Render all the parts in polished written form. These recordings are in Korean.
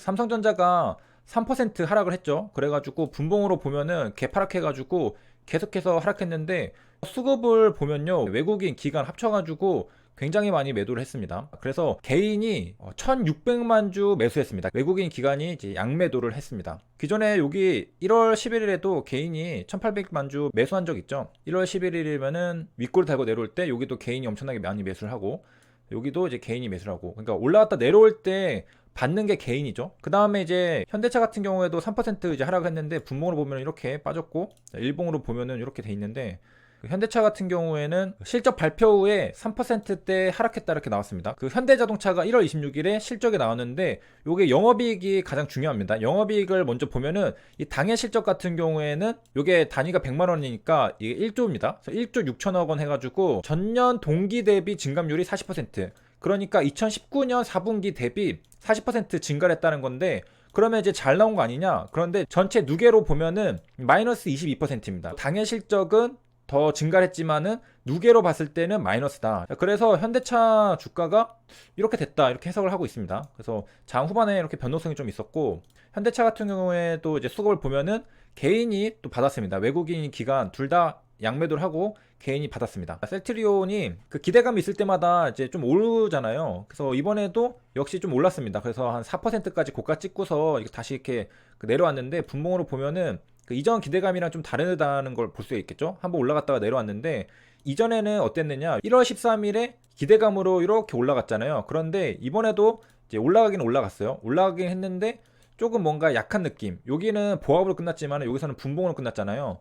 삼성전자가 3% 하락을 했죠. 그래가지고 분봉으로 보면은 개파락해가지고 계속해서 하락했는데, 수급을 보면요, 외국인 기관 합쳐가지고 굉장히 많이 매도를 했습니다. 그래서 개인이 1600만 주 매수했습니다. 외국인 기관이 이제 양매도를 했습니다. 기존에 여기 1월 11일에도 개인이 1800만 주 매수한 적 있죠. 1월 11일이면은 윗골 달고 내려올 때 여기도 개인이 엄청나게 많이 매수를 하고, 여기도 이제 개인이 매수를 하고, 그러니까 올라갔다 내려올 때 받는 게 개인이죠. 그 다음에 이제 현대차 같은 경우에도 3% 이제 하락했는데, 분봉으로 보면 이렇게 빠졌고, 일봉으로 보면은 이렇게 돼 있는데, 현대차 같은 경우에는 실적 발표 후에 3%대 하락했다 이렇게 나왔습니다. 그 현대자동차가 1월 26일에 실적이 나왔는데, 요게 영업이익이 가장 중요합니다. 영업이익을 먼저 보면은 이 당해 실적 같은 경우에는 요게 단위가 100만 원이니까 이게 1조입니다. 1조 6천억 원 해가지고 전년 동기 대비 증감률이 40%. 그러니까 2019년 4분기 대비 40% 증가를 했다는 건데, 그러면 이제 잘 나온 거 아니냐? 그런데 전체 누계로 보면은 마이너스 22%입니다. 당해 실적은 더 증가를 했지만은 누계로 봤을 때는 마이너스다. 그래서 현대차 주가가 이렇게 됐다, 이렇게 해석을 하고 있습니다. 그래서 장 후반에 이렇게 변동성이 좀 있었고, 현대차 같은 경우에도 이제 수급을 보면은 개인이 또 받았습니다. 외국인 기관 둘 다 양매도를 하고 개인이 받았습니다. 셀트리온이 그 기대감이 있을 때마다 이제 좀 오르잖아요. 그래서 이번에도 역시 좀 올랐습니다. 그래서 한 4%까지 고가 찍고서 다시 이렇게 내려왔는데, 분봉으로 보면은 그 이전 기대감이랑 좀 다르다는 걸 볼 수 있겠죠. 한번 올라갔다가 내려왔는데, 이전에는 어땠느냐, 1월 13일에 기대감으로 이렇게 올라갔잖아요. 그런데 이번에도 이제 올라가긴 올라갔어요. 올라가긴 했는데 조금 뭔가 약한 느낌. 여기는 보합으로 끝났지만 여기서는 분봉으로 끝났잖아요.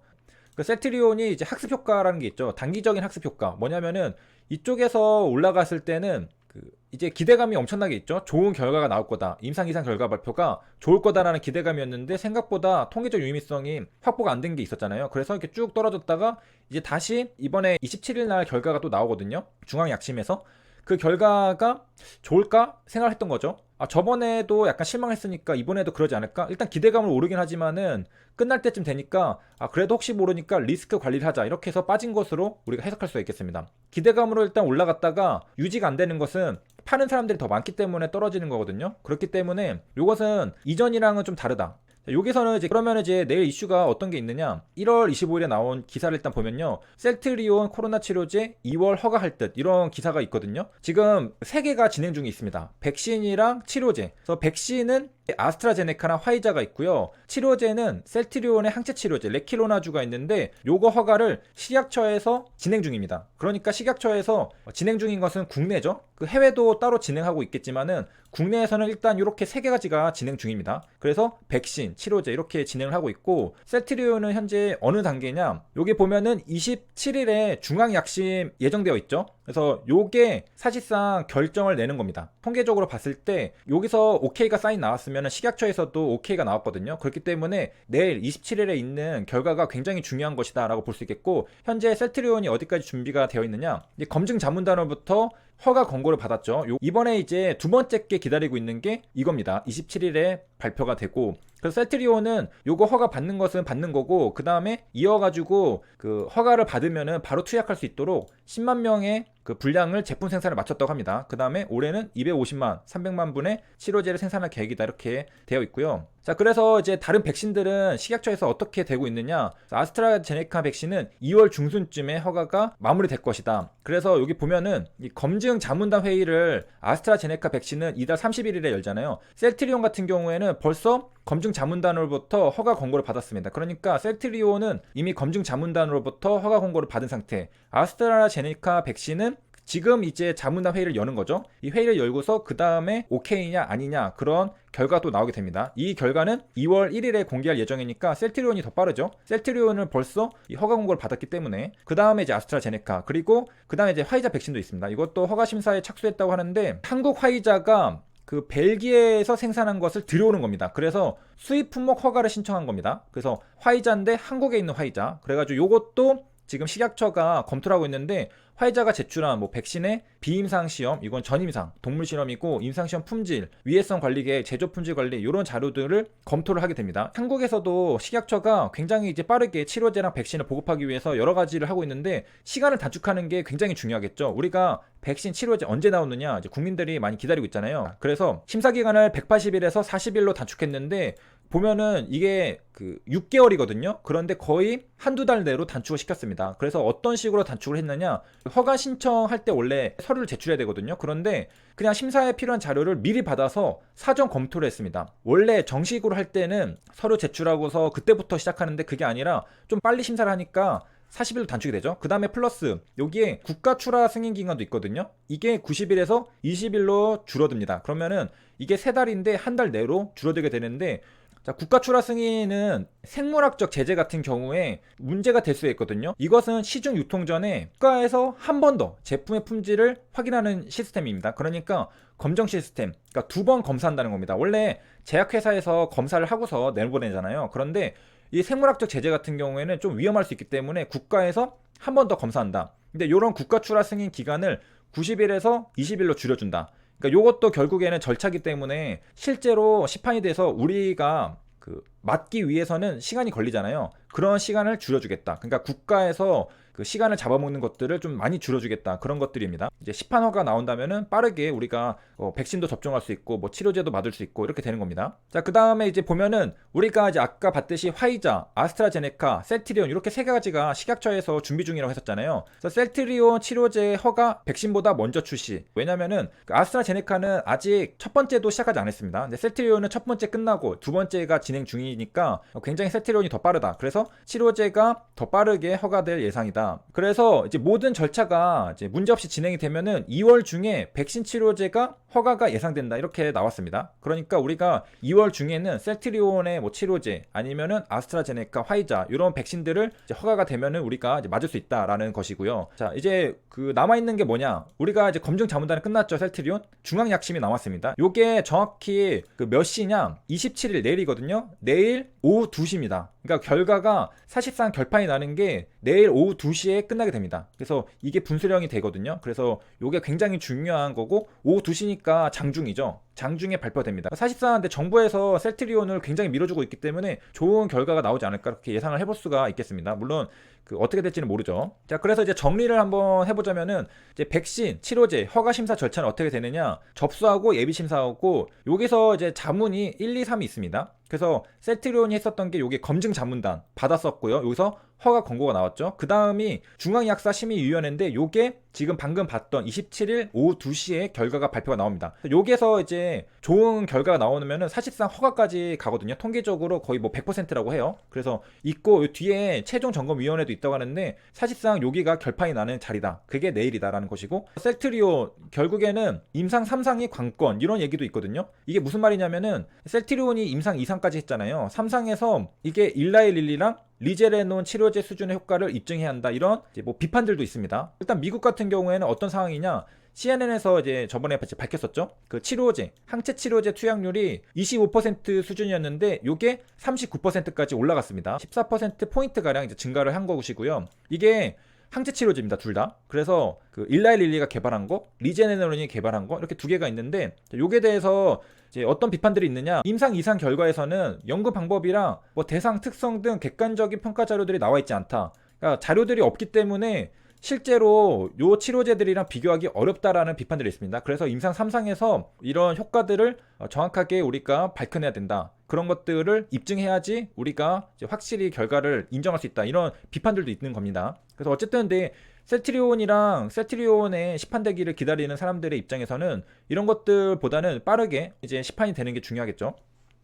그 셀트리온이 이제 학습 효과라는 게 있죠. 단기적인 학습 효과. 뭐냐면은 이쪽에서 올라갔을 때는 그 이제 기대감이 엄청나게 있죠. 좋은 결과가 나올 거다. 임상 이상 결과 발표가 좋을 거다라는 기대감이었는데, 생각보다 통계적 유의미성이 확보가 안 된 게 있었잖아요. 그래서 이렇게 쭉 떨어졌다가 이제 다시 이번에 27일 날 결과가 또 나오거든요. 중앙약심에서. 그 결과가 좋을까 생각을 했던 거죠. 저번에도 약간 실망했으니까 이번에도 그러지 않을까? 일단 기대감을 오르긴 하지만은 끝날 때쯤 되니까 그래도 혹시 모르니까 리스크 관리를 하자, 이렇게 해서 빠진 것으로 우리가 해석할 수가 있겠습니다. 기대감으로 일단 올라갔다가 유지가 안 되는 것은 파는 사람들이 더 많기 때문에 떨어지는 거거든요. 그렇기 때문에 이것은 이전이랑은 좀 다르다. 여기서는 이제 그러면 이제 내일 이슈가 어떤 게 있느냐, 1월 25일에 나온 기사를 일단 보면요, 셀트리온 코로나 치료제 2월 허가할 듯, 이런 기사가 있거든요. 지금 3개가 진행 중에 있습니다. 백신이랑 치료제. 그래서 백신은 아스트라제네카나 화이자가 있고요. 치료제는 셀트리온의 항체 치료제 레킬로나주가 있는데, 요거 허가를 식약처에서 진행 중입니다. 그러니까 식약처에서 진행 중인 것은 국내죠. 그 해외도 따로 진행하고 있겠지만은 국내에서는 일단 이렇게 3개가지가 진행 중입니다. 그래서 백신, 치료제 이렇게 진행을 하고 있고, 셀트리온은 현재 어느 단계냐, 여기 보면은 27일에 중앙약심 예정되어 있죠. 그래서 요게 사실상 결정을 내는 겁니다. 통계적으로 봤을 때 여기서 오케이가 사인 나왔으면 식약처에서도 오케이가 나왔거든요. 그렇기 때문에 내일 27일에 있는 결과가 굉장히 중요한 것이다 라고 볼 수 있겠고, 현재 셀트리온이 어디까지 준비가 되어 있느냐, 이제 검증 자문단으로부터 허가 권고를 받았죠. 이번에 이제 두 번째 게 기다리고 있는 게 이겁니다. 27일에 발표가 되고, 그래서 셀트리온은 요거 허가 받는 것은 받는 거고, 그 다음에 이어가지고 그 허가를 받으면은 바로 투약할 수 있도록 10만 명의 그 분량을 제품 생산을 마쳤다고 합니다. 그 다음에 올해는 250만, 300만 분의 치료제를 생산할 계획이다, 이렇게 되어 있고요. 자, 그래서 이제 다른 백신들은 식약처에서 어떻게 되고 있느냐, 아스트라제네카 백신은 2월 중순쯤에 허가가 마무리될 것이다. 그래서 여기 보면은 이 검증 자문단 회의를 아스트라제네카 백신은 이달 31일에 열잖아요. 셀트리온 같은 경우에는 벌써 검증 자문단으로부터 허가 권고를 받았습니다. 그러니까 셀트리온은 이미 검증 자문단으로부터 허가 권고를 받은 상태, 아스트라제네카 백신은 지금 이제 자문단 회의를 여는 거죠. 이 회의를 열고서 그 다음에 오케이냐 아니냐, 그런 결과도 나오게 됩니다. 이 결과는 2월 1일에 공개할 예정이니까 셀트리온이 더 빠르죠. 셀트리온은 벌써 이 허가 공고를 받았기 때문에. 그 다음에 이제 아스트라제네카, 그리고 그 다음에 이제 화이자 백신도 있습니다. 이것도 허가 심사에 착수했다고 하는데, 한국 화이자가 그 벨기에에서 생산한 것을 들여오는 겁니다. 그래서 수입 품목 허가를 신청한 겁니다. 그래서 화이자인데 한국에 있는 화이자. 그래가지고 요것도 지금 식약처가 검토를 하고 있는데 화이자가 제출한 뭐 백신의 비임상 시험, 이건 전임상, 동물 실험이고 임상 시험 품질, 위해성 관리 계획, 제조 품질 관리 이런 자료들을 검토를 하게 됩니다. 한국에서도 식약처가 굉장히 이제 빠르게 치료제랑 백신을 보급하기 위해서 여러 가지를 하고 있는데 시간을 단축하는 게 굉장히 중요하겠죠. 우리가 백신 치료제 언제 나오느냐 이제 국민들이 많이 기다리고 있잖아요. 그래서 심사 기간을 180일에서 40일로 단축했는데 보면은 이게 그 6개월이거든요. 그런데 거의 한두 달 내로 단축을 시켰습니다. 그래서 어떤 식으로 단축을 했느냐, 허가 신청할 때 원래 서류를 제출해야 되거든요. 그런데 그냥 심사에 필요한 자료를 미리 받아서 사전 검토를 했습니다. 원래 정식으로 할 때는 서류 제출하고서 그때부터 시작하는데 그게 아니라 좀 빨리 심사를 하니까 40일로 단축이 되죠. 그 다음에 플러스 여기에 국가 출하 승인 기간도 있거든요. 이게 90일에서 20일로 줄어듭니다. 그러면은 이게 3달인데 한 달 내로 줄어들게 되는데, 자, 국가 출하 승인은 생물학적 제재 같은 경우에 문제가 될 수 있거든요. 이것은 시중 유통 전에 국가에서 한 번 더 제품의 품질을 확인하는 시스템입니다. 그러니까 검정 시스템, 그러니까 2번 검사한다는 겁니다. 원래 제약회사에서 검사를 하고서 내보내잖아요. 그런데 이 생물학적 제재 같은 경우에는 좀 위험할 수 있기 때문에 국가에서 한 번 더 검사한다. 근데 이런 국가 출하 승인 기간을 90일에서 20일로 줄여준다. 그러니까 이것도 결국에는 절차기 때문에 실제로 시판이 돼서 우리가 그 맞기 위해서는 시간이 걸리잖아요. 그런 시간을 줄여주겠다. 그러니까 국가에서 그 시간을 잡아먹는 것들을 좀 많이 줄여주겠다. 그런 것들입니다. 이제 시판허가 나온다면은 빠르게 우리가 백신도 접종할 수 있고 뭐 치료제도 맞을 수 있고 이렇게 되는 겁니다. 자, 그 다음에 이제 보면은 우리가 이제 아까 봤듯이 화이자, 아스트라제네카, 셀트리온 이렇게 3가지가 식약처에서 준비 중이라고 했었잖아요. 그래서 셀트리온 치료제 허가 백신보다 먼저 출시. 왜냐면은 그 아스트라제네카는 아직 첫 번째도 시작하지 않았습니다. 근데 셀트리온은 첫 번째 끝나고 두 번째가 진행 중이니까 굉장히 셀트리온이 더 빠르다. 그래서 치료제가 더 빠르게 허가될 예상이다. 그래서 이제 모든 절차가 이제 문제없이 진행이 되면은 2월 중에 백신 치료제가 허가가 예상된다 이렇게 나왔습니다. 그러니까 우리가 2월 중에는 셀트리온의 뭐 치료제 아니면은 아스트라제네카, 화이자 이런 백신들을 이제 허가가 되면은 우리가 이제 맞을 수 있다라는 것이고요. 자, 이제 그 남아 있는 게 뭐냐? 우리가 이제 검증 자문단은 끝났죠. 셀트리온 중앙 약심이 남았습니다. 요게 정확히 그 몇 시냐? 27일 내일이거든요. 내일 오후 2시입니다. 그러니까 결과가 사실상 결판이 나는 게 내일 오후 2시에 끝나게 됩니다. 그래서 이게 분수령이 되거든요. 그래서 이게 굉장히 중요한 거고 오후 2시니까 장중이죠. 장중에 발표됩니다. 사실상 근데 정부에서 셀트리온을 굉장히 밀어주고 있기 때문에 좋은 결과가 나오지 않을까 이렇게 예상을 해볼 수가 있겠습니다. 물론 그 어떻게 될지는 모르죠. 자, 그래서 이제 정리를 한번 해보자면은 이제 백신, 치료제, 허가 심사 절차는 어떻게 되느냐? 접수하고 예비 심사하고 여기서 이제 자문이 1, 2, 3이 있습니다. 그래서 셀트리온이 했었던 게 요게 검증 자문단 받았었고요. 여기서 허가 권고가 나왔죠. 그 다음이 중앙약사심의위원회인데 요게 지금 방금 봤던 27일 오후 2시에 결과가 발표가 나옵니다. 여기에서 이제 좋은 결과가 나오면은 사실상 허가까지 가거든요. 통계적으로 거의 뭐 100%라고 해요. 그래서 있고 요 뒤에 최종점검위원회도 있다고 하는데 사실상 여기가 결판이 나는 자리다. 그게 내일이다라는 것이고, 셀트리온 결국에는 임상 3상이 관건 이런 얘기도 있거든요. 이게 무슨 말이냐면은 셀트리온이 임상 2상까지 했잖아요. 3상에서 이게 일라일릴리랑 리제레논 치료제 수준의 효과를 입증해야 한다 이런 이제 뭐 비판들도 있습니다. 일단 미국 같은 경우에는 어떤 상황이냐, CNN에서 이제 저번에 밝혔었죠. 그 치료제, 항체 치료제 투약률이 25% 수준이었는데 요게 39%까지 올라갔습니다. 14% 포인트 가량 이제 증가를 한 것이고요. 이게 항체 치료제입니다, 둘 다. 그래서 그 일라일릴리가 개발한 거, 리제네논이 개발한 거 이렇게 2개가 있는데 요게 대해서 이제 어떤 비판들이 있느냐, 임상 2상 결과에서는 연구 방법이랑 뭐 대상 특성 등 객관적인 평가 자료들이 나와 있지 않다. 그러니까 자료들이 없기 때문에 실제로 요 치료제들이랑 비교하기 어렵다라는 비판들이 있습니다. 그래서 임상 3상에서 이런 효과들을 정확하게 우리가 밝혀내야 된다. 그런 것들을 입증해야지 우리가 이제 확실히 결과를 인정할 수 있다. 이런 비판들도 있는 겁니다. 그래서 어쨌든 근데 셀트리온이랑 셀트리온의 시판되기를 기다리는 사람들의 입장에서는 이런 것들보다는 빠르게 이제 시판이 되는 게 중요하겠죠.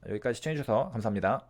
여기까지 시청해주셔서 감사합니다.